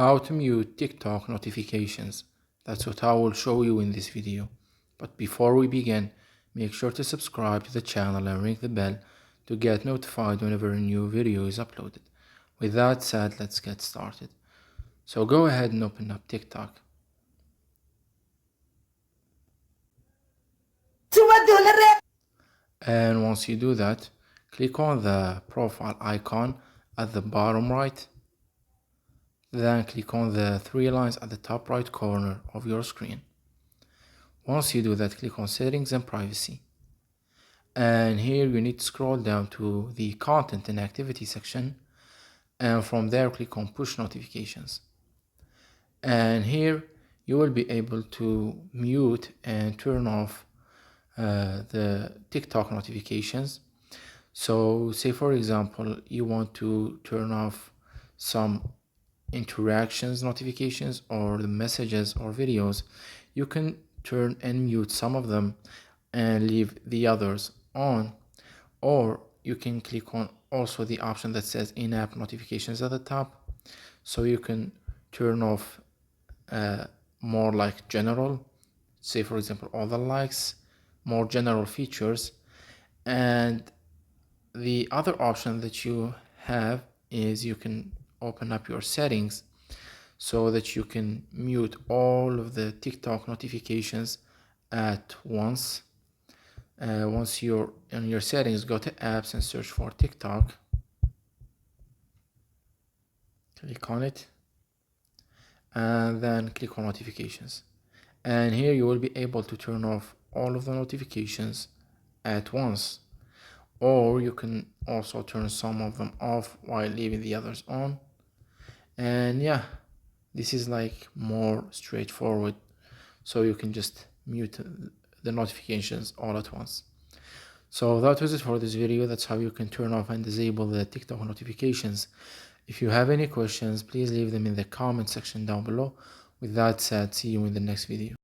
How to mute TikTok notifications. That's what I will show you in this video. But before we begin, make sure to subscribe to the channel and ring the bell to get notified whenever a new video is uploaded. With that said, let's get started. So go ahead and open up TikTok. And once you do that, click on the profile icon at the bottom right. Then click on the three lines at the top right corner of your screen. Once you do that, click on settings and privacy. And here you need to scroll down to the content and activity section. And from there, click on push notifications. And here you will be able to mute and turn off the TikTok notifications. So say for example, you want to turn off some interactions notifications or the messages or videos, you can turn and mute some of them and leave the others on, or you can click on also the option that says in-app notifications at the top, so you can turn off more like general, say for example all the likes, more general features. And the other option that you have is you can open up your settings so that you can mute all of the TikTok notifications at once. Once you're in your settings, go to apps and search for TikTok. Click on it and then click on notifications. And here you will be able to turn off all of the notifications at once, or you can also turn some of them off while leaving the others on. And yeah, this is like more straightforward, so you can just mute the notifications all at once. So that was it for this video. That's how you can turn off and disable the TikTok notifications. If you have any questions, please leave them in the comment section down below. With that said, see you in the next video.